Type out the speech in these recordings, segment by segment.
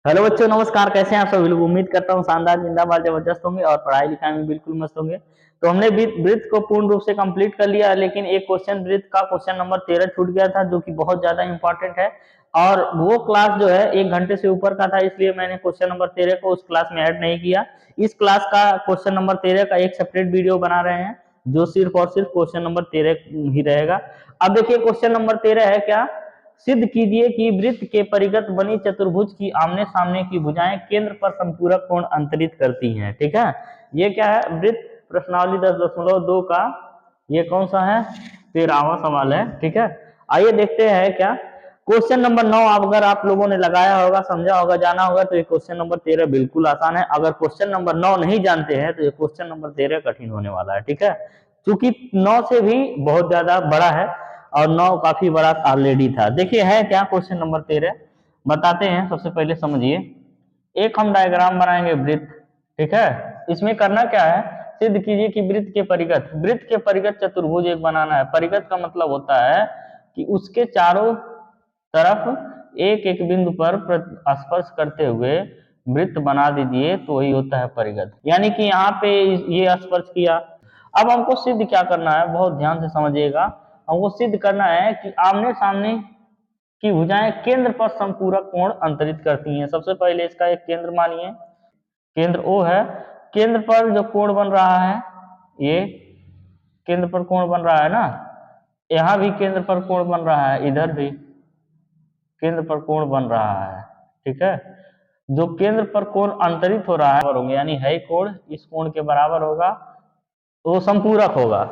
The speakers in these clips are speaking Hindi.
हेलो बच्चों, नमस्कार। कैसे हैं आप सभी लोग? उम्मीद करता हूँ शानदार, जिंदाबाद, जबरदस्त होंगे और पढ़ाई लिखाई में बिल्कुल मस्त होंगे। तो हमने वृत्त को पूर्ण रूप से कंप्लीट कर लिया, लेकिन एक क्वेश्चन वृत्त का क्वेश्चन नंबर 13 छूट गया था, जो कि बहुत ज्यादा इंपॉर्टेंट है। और वो क्लास जो है 1 घंटे से ऊपर का था, इसलिए मैंने क्वेश्चन नंबर 13 को उस क्लास में ऐड नहीं किया। इस क्लास का क्वेश्चन नंबर 13 का एक सेपरेट वीडियो बना रहे हैं, जो सिर्फ और सिर्फ क्वेश्चन नंबर 13 ही रहेगा। अब देखिए, क्वेश्चन नंबर 13 है क्या? सिद्ध कीजिए कि वृत्त के परिगत बनी चतुर्भुज की आमने सामने की भुजाएं केंद्र पर संपूरक कोण अंतरित करती हैं। ठीक है, ये क्या है? वृत्त प्रश्नावली 10.2 का ये कौन सा है? 13वां सवाल है। ठीक है, आइए देखते हैं क्या क्वेश्चन नंबर 9 अगर आप लोगों ने लगाया होगा, समझा होगा, जाना होगा, तो ये क्वेश्चन नंबर 13 बिल्कुल आसान है। अगर क्वेश्चन नंबर 9 नहीं जानते हैं तो ये क्वेश्चन नंबर 13 कठिन होने वाला है। ठीक है, क्योंकि 9 से भी बहुत ज्यादा बड़ा है और 9 काफी बड़ा ऑलरेडी था। देखिए है क्या क्वेश्चन नंबर 13, बताते हैं। सबसे पहले समझिए, एक हम डायग्राम बनाएंगे वृत्त। ठीक है, इसमें करना क्या है? सिद्ध कीजिए कि वृत्त के परिगत चतुर्भुज एक बनाना है। परिगत का मतलब होता है कि उसके चारों तरफ एक एक बिंदु पर स्पर्श करते हुए वृत्त बना दीजिए, तो वही होता है परिगत। यानी कि यहाँ पे ये स्पर्श किया। अब हमको सिद्ध क्या करना है, बहुत ध्यान से समझिएगा। हमको सिद्ध करना है कि आमने सामने की भुजाएं केंद्र पर संपूरक कोण अंतरित करती हैं। सबसे पहले इसका एक केंद्र मानिए, केंद्र O है। केंद्र पर जो कोण बन रहा है, ये केंद्र पर कोण बन रहा है ना, यहाँ भी केंद्र पर कोण बन रहा है, इधर भी केंद्र पर कोण बन रहा है। ठीक है, जो केंद्र पर कोण अंतरित हो रहा है होंगे, यानी है कोण इस कोण के बराबर होगा, तो वो संपूरक होगा।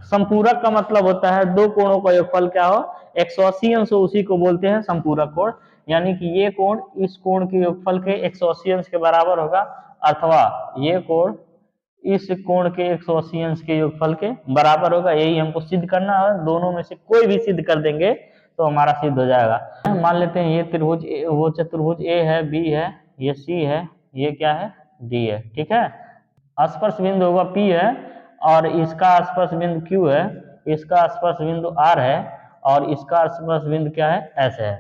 संपूरक का मतलब होता है दो कोणों का योगफल क्या हो, 180 अंश हो, उसी को बोलते हैं संपूरक कोण। यानी कि ये कोण इस कोण के योगफल के 180 अंश के बराबर होगा, अथवा ये कोण इस कोण के 180 अंश के योगफल के बराबर होगा। यही हमको सिद्ध करना है। दोनों में से कोई भी सिद्ध कर देंगे तो हमारा सिद्ध हो जाएगा। मान लेते हैं ये त्रिभुज, वो चतुर्भुज ए है, बी है, ये सी है, ये क्या है? डी है। ठीक है, स्पर्श बिंदु होगा P है, और इसका स्पर्श बिंदु Q है, इसका स्पर्श बिंदु R है, और इसका स्पर्श बिंदु क्या है? S है।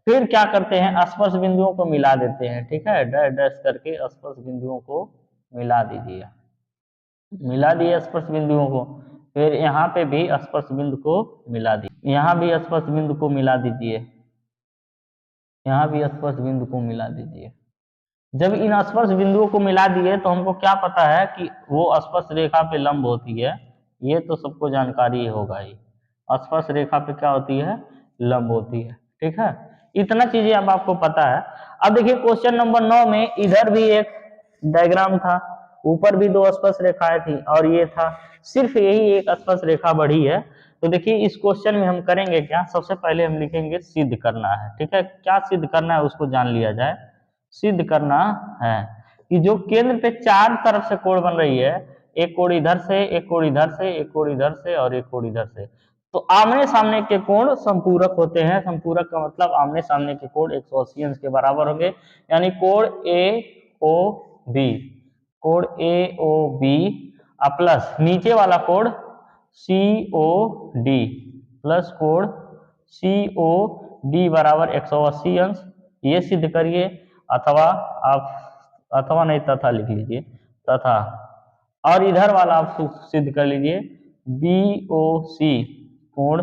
फिर क्या करते हैं? स्पर्श बिंदुओं को मिला देते हैं। ठीक है, डैश डैश करके स्पर्श बिंदुओं को मिला दीजिए। मिला दिए स्पर्श बिंदुओं को। फिर यहाँ पे भी स्पर्श बिंदु को मिला दीजिए, यहाँ भी स्पर्श बिंदु को मिला दीजिए, यहाँ भी स्पर्श बिंदु को मिला दीजिए। जब इन स्पर्श बिंदुओं को मिला दिए तो हमको क्या पता है कि वो स्पर्श रेखा पे लंब होती है। ये तो सबको जानकारी होगा ही, स्पर्श रेखा पे क्या होती है? लंब होती है। ठीक है, इतना चीजें अब आपको पता है। अब देखिए क्वेश्चन नंबर 9 में इधर भी एक डायग्राम था, ऊपर भी दो स्पर्श रेखाएं थी, और ये था, सिर्फ यही एक स्पर्श रेखा बढ़ी है। तो देखिए इस क्वेश्चन में हम करेंगे क्या? सबसे पहले हम लिखेंगे सिद्ध करना है। ठीक है, क्या सिद्ध करना है उसको जान लिया जाए। सिद्ध करना है कि जो केंद्र पे चार तरफ से कोण बन रही है, एक कोण इधर से, एक कोण इधर से, एक कोण इधर से, और एक कोण इधर से, तो आमने सामने के कोण संपूरक होते हैं। संपूरक का मतलब आमने सामने के कोण 180 अंश के बराबर होंगे। यानी कोण ए ओ बी, कोण ए ओ बी प्लस नीचे वाला कोण सी ओ डी, प्लस कोण सी ओ डी बराबर 180 अंश। ये सिद्ध करिए, अथवा आप, अथवा नहीं तथा लिख लीजिए, तथा, और इधर वाला आप सिद्ध कर लीजिए, बी ओ सी, कोण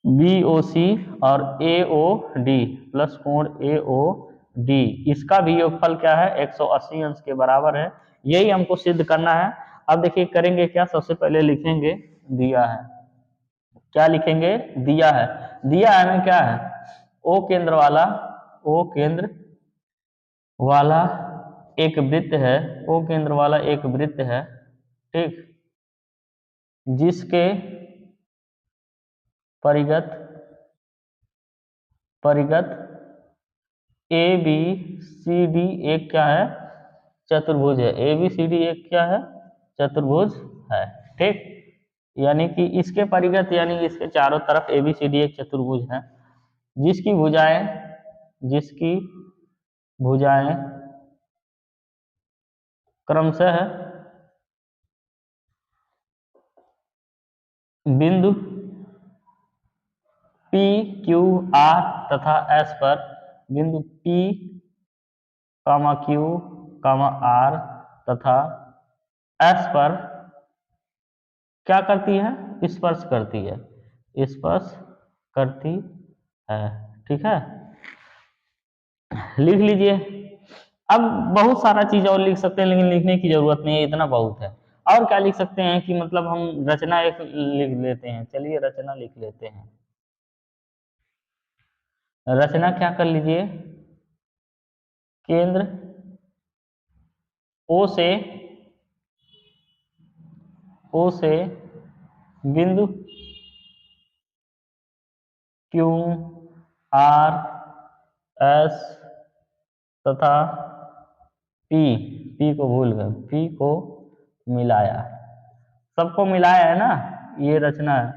बी ओ सी और ए ओ डी प्लस कोण ए ओ डी, इसका भी योगफल क्या है? 180 अंश के बराबर है। यही हमको सिद्ध करना है। अब देखिए करेंगे क्या? सबसे पहले लिखेंगे दिया है। क्या लिखेंगे? दिया है। दिया है ना, क्या है? ओ केंद्र वाला, ओ केंद्र वाला एक वृत्त है, ओ केंद्र वाला एक वृत्त है। ठीक, जिसके परिगत परिगत ए बी सी डी एक क्या है? चतुर्भुज है। ए बी सी डी एक क्या है? चतुर्भुज है। ठीक, यानी कि इसके परिगत यानी इसके चारों तरफ ए बी सी डी एक चतुर्भुज है, जिसकी भुजाएं जिसकी भुजाएं क्रमशः बिंदु P, Q, R तथा S पर, बिंदु P, comma Q comma R तथा एस पर क्या करती है, स्पर्श करती है, स्पर्श करती है। ठीक है, लिख लीजिए। अब बहुत सारा चीज और लिख सकते हैं, लेकिन लिखने की जरूरत नहीं है, इतना बहुत है। और क्या लिख सकते हैं कि मतलब हम रचना एक लिख लेते हैं, चलिए रचना लिख लेते हैं। रचना क्या कर लीजिए, केंद्र ओ से बिंदु क्यू आर एस तथा पी, पी को भूल गए, पी को मिलाया, सबको मिलाया है ना, ये रचना है।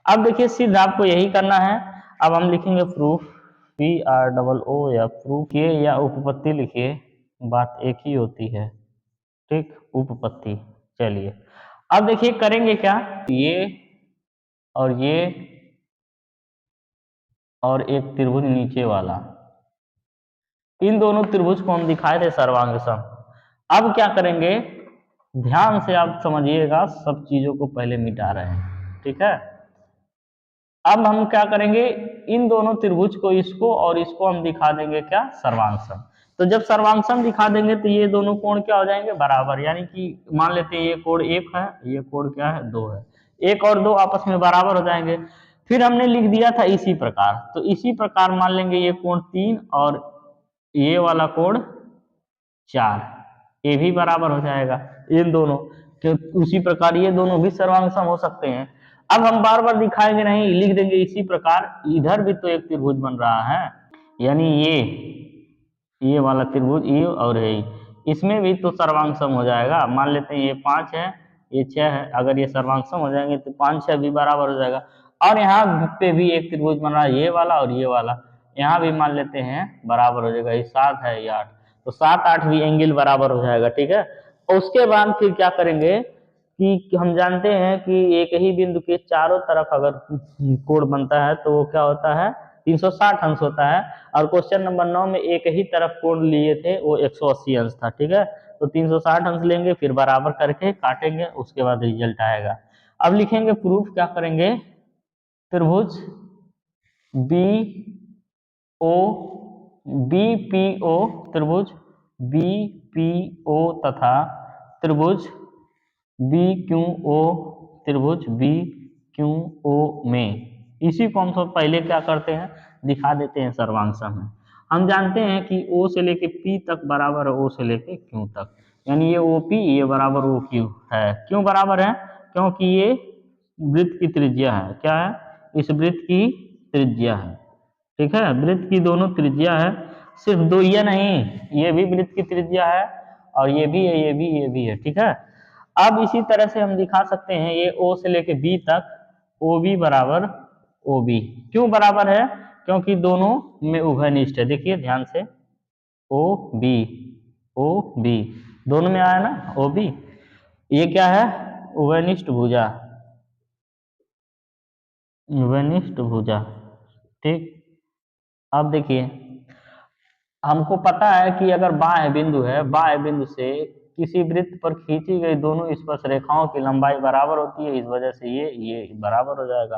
अब देखिए सीधा आपको यही करना है। अब हम लिखेंगे proof, P R double O या प्रूफ के या उपपत्ति लिखिए, बात एक ही होती है। ठीक, उपपत्ति। चलिए अब देखिए करेंगे क्या, ये और ये और एक त्रिभुज नीचे वाला, इन दोनों त्रिभुज को हम दिखाए थे सर्वांग सम। अब क्या करेंगे, ध्यान से आप समझिएगा, सब चीजों को पहले मिटा रहे हैं। ठीक है, अब हम क्या करेंगे, इन दोनों त्रिभुज को, इसको और इसको हम दिखा देंगे क्या, सर्वांग सम। तो जब सर्वांग सम दिखा देंगे तो ये दोनों कोण क्या हो जाएंगे, बराबर। यानी कि मान लेते हैं ये कोण 1 है, ये कोण क्या है, 2 है, 1 और 2 आपस में बराबर हो जाएंगे। फिर हमने लिख दिया था इसी प्रकार, तो इसी प्रकार मान लेंगे ये कोण 3 और ये वाला कोण 4, ये भी बराबर हो जाएगा इन दोनों के। उसी प्रकार ये दोनों भी सर्वांग सम हो सकते हैं। अब हम बार बार दिखाएंगे नहीं, लिख देंगे इसी प्रकार, इधर भी तो एक त्रिभुज बन रहा है, यानी ये वाला त्रिभुज, ये और ये, इसमें भी तो सर्वांग सम हो जाएगा। मान लेते हैं ये 5 है, ये 6 है, अगर ये सर्वांग सम हो जाएंगे तो 5 6 भी बराबर हो जाएगा। और यहाँ पे भी एक त्रिभुज बन रहा है, ये वाला और ये वाला, यहाँ भी मान लेते हैं बराबर हो जाएगा, ये 7 है, ये 8, तो 7 8 भी एंगल बराबर हो जाएगा। ठीक है, और उसके बाद फिर क्या करेंगे कि हम जानते हैं कि एक ही बिंदु के चारों तरफ अगर कोण बनता है तो वो क्या होता है, 360 अंश होता है। और क्वेश्चन नंबर 9 में एक ही तरफ कोण लिए थे, वो 180 अंश था। ठीक है, तो 360 अंश लेंगे, फिर बराबर करके काटेंगे, उसके बाद रिजल्ट आएगा। अब लिखेंगे प्रूफ, क्या करेंगे, त्रिभुज B O B P O, त्रिभुज बी पी ओ तथा त्रिभुज बी क्यू ओ, त्रिभुज बी क्यू ओ में, इसी को हम सब पहले क्या करते हैं, दिखा देते हैं सर्वांग सम में। हम जानते हैं कि O से लेके P तक बराबर है O से लेके Q तक, यानी ये OP ये बराबर OQ है। क्यों बराबर है, क्योंकि ये वृत्त की त्रिज्या है। क्या है, इस वृत्त की त्रिज्या है। ठीक है, वृत्त की दोनों त्रिज्या है, सिर्फ दो ये नहीं, ये भी वृत्त की त्रिज्या है और ये भी है, ये भी है। ठीक है, अब इसी तरह से हम दिखा सकते हैं, ये O से लेके B तक OB बराबर OB। क्यों बराबर है, क्योंकि दोनों में उभयनिष्ठ है। देखिए ध्यान से, OB OB दोनों में आया ना OB, ये क्या है, उभयनिष्ठ भुजा, उभयनिष्ठ भुजा। ठीक, अब देखिए हमको पता है कि अगर बाह्य बिंदु है, बाह्य बिंदु से किसी वृत्त पर खींची गई दोनों स्पर्श रेखाओं की लंबाई बराबर होती है, इस वजह से ये बराबर हो जाएगा।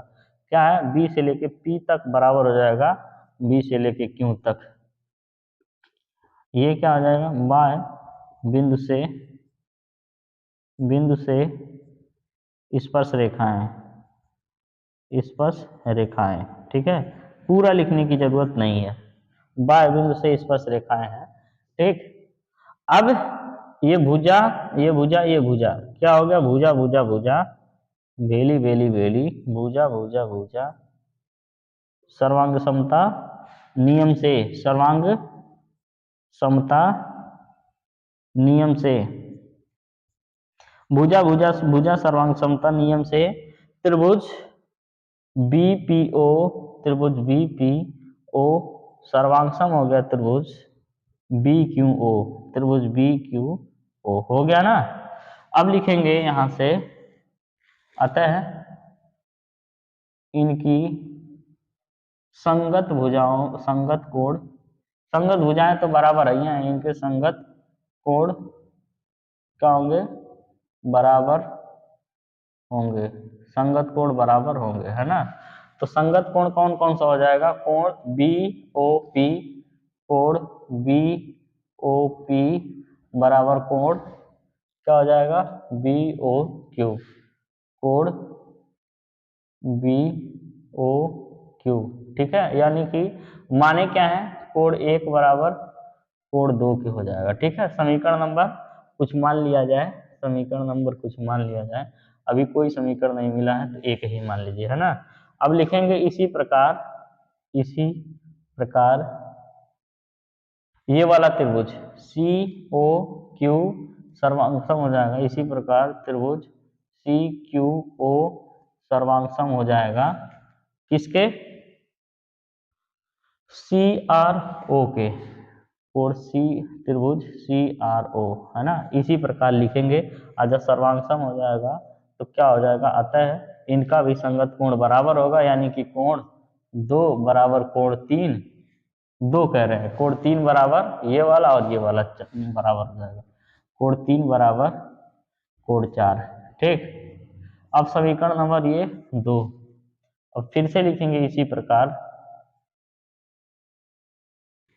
क्या है, बी से लेके पी तक बराबर हो जाएगा बी से लेके क्यू तक। ये क्या हो जाएगा, बाह्य बिंदु से स्पर्श रेखाएं, स्पर्श रेखाएं। ठीक है, पूरा लिखने की जरूरत नहीं है, बाह्य बिंदु से स्पर्श रेखाएं हैं। ठीक, अब ये भुजा ये भुजा ये भुजा क्या हो गया, भुजा भुजा भुजा, भेली भेली भेली, भुजा भुजा भुजा, सर्वांग समता नियम से, सर्वांग समता नियम से, भुजा भुजा भुजा सर्वांग समता नियम से त्रिभुज बीपीओ, त्रिभुज बीपीओ सर्वांग सम हो गया त्रिभुज BQO, त्रिभुज BQO हो गया ना। अब लिखेंगे यहां से, अतः इनकी संगत भुजाओं, संगत कोण संगत भुजाएं तो बराबर ही हैं, इनके संगत कोण क्या होंगे, बराबर होंगे, संगत कोण बराबर होंगे, है ना। तो संगत कोण कौन कौन सा हो जाएगा, कोण बी ओ पी, कोण बी ओ पी बराबर कोण क्या हो जाएगा, बी ओ क्यू, कोण बी ओ क्यू, ठीक है। यानी कि माने क्या है, कोण 1 बराबर कोण 2 की हो जाएगा, ठीक है। समीकरण नंबर कुछ मान लिया जाए, समीकरण नंबर कुछ मान लिया जाए, अभी कोई समीकरण नहीं मिला है तो एक ही मान लीजिए, है ना। अब लिखेंगे इसी प्रकार ये वाला त्रिभुज सी ओ क्यू सर्वांगसम हो जाएगा, इसी प्रकार त्रिभुज सी क्यू ओ सर्वांगसम हो जाएगा किसके, सी आर ओ के, और सी त्रिभुज सी आर ओ, है ना। इसी प्रकार लिखेंगे, और जब सर्वांगसम हो जाएगा तो क्या हो जाएगा, अतः इनका भी संगत कोण बराबर होगा, यानी कि कोण 2 बराबर कोण 3, 2 कह रहे हैं, कोण 3 बराबर ये वाला और ये वाला बराबर हो जाएगा, कोण 3 बराबर कोण 4, ठीक। अब समीकरण नंबर ये 2, अब फिर से लिखेंगे इसी प्रकार,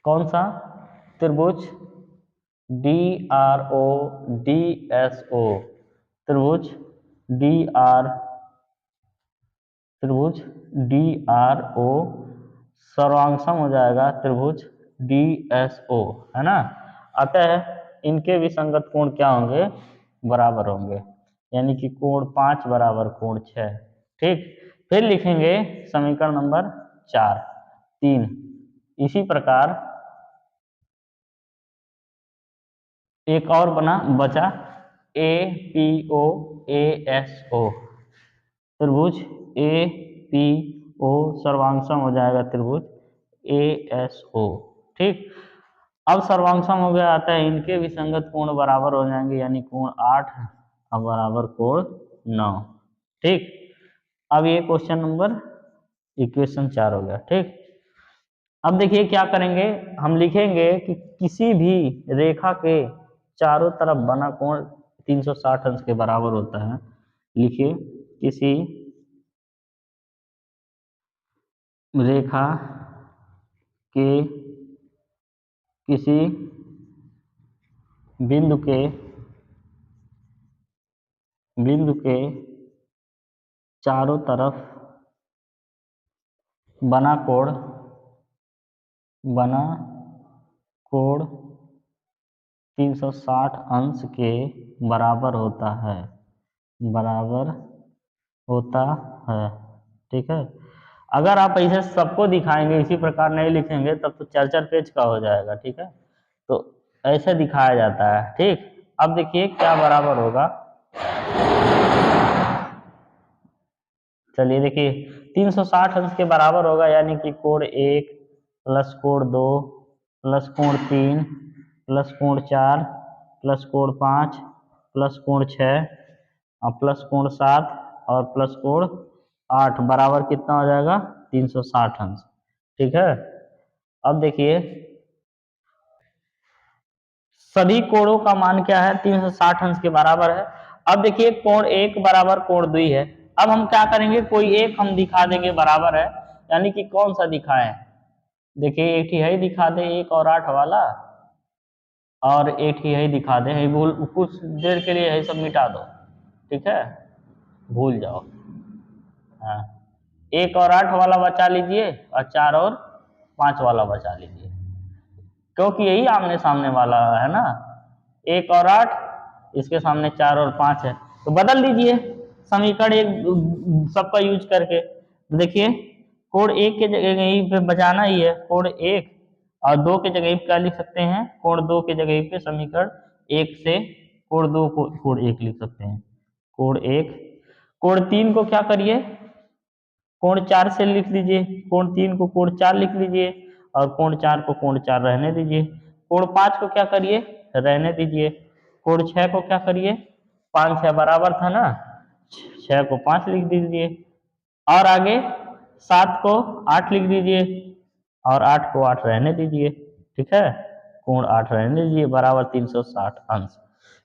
कौन सा, त्रिभुज D R O D S O, त्रिभुज डी आर त्रिभुज डी आर ओ सर्वांगसम हो जाएगा त्रिभुज डी एस ओ, है ना। अतः इनके भी संगत कोण क्या होंगे, बराबर होंगे, यानी कि कोण 5 बराबर कोण 6, ठीक। फिर लिखेंगे समीकरण नंबर 3, इसी प्रकार एक और बचा A P O A S O, त्रिभुज ए पी ओ सर्वांगसम हो जाएगा त्रिभुज ए एस ओ, ठीक। अब सर्वांगसम हो गया, आता है इनके भी संगत कोण बराबर हो जाएंगे, यानी कोण 8 अब बराबर कोण 9, ठीक। अब ये क्वेश्चन नंबर इक्वेशन 4 हो गया, ठीक। अब देखिए क्या करेंगे, हम लिखेंगे कि किसी भी रेखा के चारों तरफ बना कोण 360 अंश के बराबर होता है। लिखिए किसी रेखा के किसी बिंदु के चारों तरफ बना कोण 360 अंश के बराबर होता है, ठीक है। अगर आप ऐसे सबको दिखाएंगे, इसी प्रकार नहीं लिखेंगे तब तो 4-4 पेज का हो जाएगा, ठीक है। तो ऐसे दिखाया जाता है, ठीक। अब देखिए क्या बराबर होगा, चलिए देखिए 360 अंश के बराबर होगा, यानी कि कोण 1 प्लस कोण 2 प्लस कोण 3 प्लस कोण 4 प्लस कोण 5 प्लस कोण 6 और प्लस कोण 7 और प्लस कोण 8 बराबर कितना हो जाएगा, 360 अंश, ठीक है। अब देखिए सभी कोणों का मान क्या है, 360 अंश के बराबर है। अब देखिए कोण 1 बराबर कोण 2 है। अब हम क्या करेंगे, कोई एक हम दिखा देंगे बराबर है, यानी कि कौन सा दिखाएं, देखिए एक ही है दिखा दे, 1 और 8 वाला, और एक ही है दिखा दे, भूल कुछ देर के लिए है सब मिटा दो, ठीक है, भूल जाओ। हाँ 1 और 8 वाला बचा लीजिए और 4 और 5 वाला बचा लीजिए, क्योंकि यही आमने सामने वाला है ना, 1 और 8 इसके सामने 4 और 5 है, तो बदल दीजिए समीकरण एक सबका यूज करके। तो देखिए कोण 1 के जगह यहीं पे बचाना ही है, कोण 1 और 2 के जगह क्या लिख सकते हैं, कोण 2 के जगह पे समीकरण 1 से कोण 2 को कोण 1 लिख सकते हैं, कोण 1। कोण 3 को क्या करिए, कोण 4 से लिख लीजिए, कोण 3 को कोण 4 लिख लीजिए और कोण 4 को कोण 4 रहने दीजिए। कोण 5 को क्या करिए, रहने दीजिए। कोण 6 को क्या करिए, 5 6 बराबर था ना, 6 को 5 लिख दीजिए और आगे 7 को 8 लिख दीजिए और 8 को 8 रहने दीजिए, ठीक है, कोण 8 रहने दीजिए बराबर 360 अंश।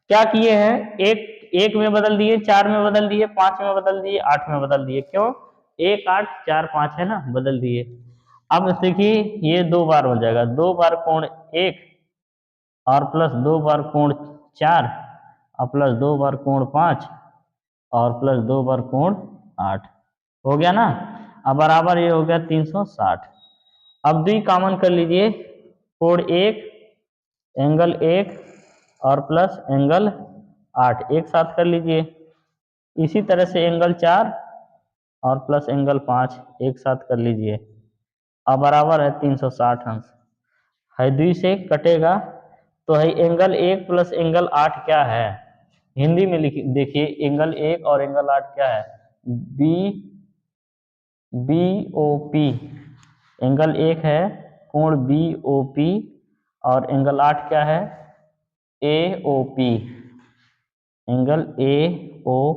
क्या किए हैं, एक में बदल दिए, 4 में बदल दिए, 5 में बदल दिए, 8 में बदल दिए। क्यों? 1 8 4 5 है ना, बदल दिए। अब देखिए ये 2 बार हो जाएगा, 2 बार कोण 1 और प्लस 2 बार कोण 4 और प्लस 2 बार कोण 5 और प्लस 2 बार कोण 8 हो गया ना। अब बराबर ये हो गया 360। अब भी कॉमन कर लीजिए, कोण 1 एंगल 1 और प्लस एंगल 8 एक साथ कर लीजिए। इसी तरह से एंगल 4 और प्लस एंगल 5 एक साथ कर लीजिए। अब बराबर है 360 अंश। है 2 से कटेगा तो है एंगल 1 प्लस एंगल 8 क्या है, हिंदी में लिखिए, देखिए एंगल 1 और एंगल 8 क्या है, B B O P. Angle 1 है कोण बी ओ पी और एंगल 8 क्या है, A O P, angle A O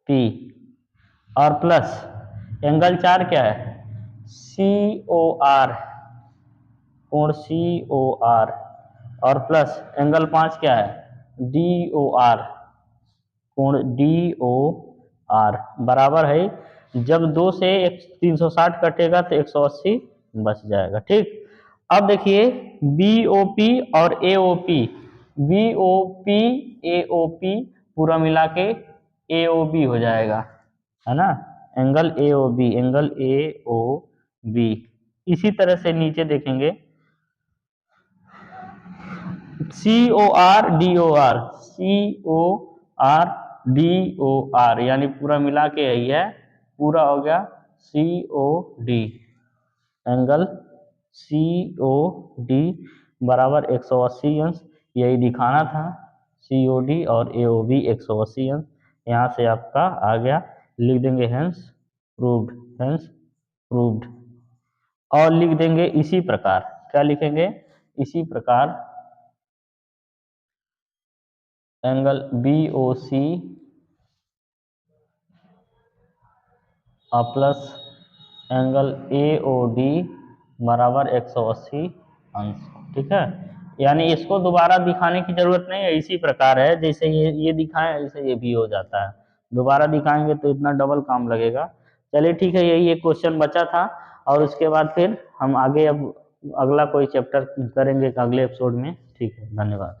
P. और प्लस एंगल 4 क्या है, सी ओ आर, कोण सी ओ आर। और प्लस एंगल 5 क्या है, डी ओ आर, कोण डी ओ आर। बराबर है, जब 2 से 360 कटेगा तो 180 बच जाएगा। ठीक, अब देखिए बी ओ पी और A O P, B O P A O P पूरा मिला के ए ओ बी हो जाएगा, है ना, angle A O B, angle A O B. इसी तरह से नीचे देखेंगे C O R D O R, C O R D O R, यानी पूरा मिला के यही है, पूरा हो गया C O D, angle C O D बराबर 180 अंश। यही दिखाना था, सी ओ डी और ए ओ बी 180 अंश। यहाँ से आपका आ गया, लिख देंगे हेंस प्रूव्ड, हेंस प्रूव्ड। और लिख देंगे इसी प्रकार, क्या लिखेंगे, इसी प्रकार एंगल बी ओ सी और plus angle A O D बराबर 180 अंश। ठीक है, यानी इसको दोबारा दिखाने की जरूरत नहीं है, इसी प्रकार है जैसे ये दिखाएं ऐसे ये भी हो जाता है। दोबारा दिखाएंगे तो इतना डबल काम लगेगा। चलिए ठीक है, यही एक क्वेश्चन बचा था और उसके बाद फिर हम आगे अब अगला कोई चैप्टर करेंगे अगले एपिसोड में। ठीक है, धन्यवाद।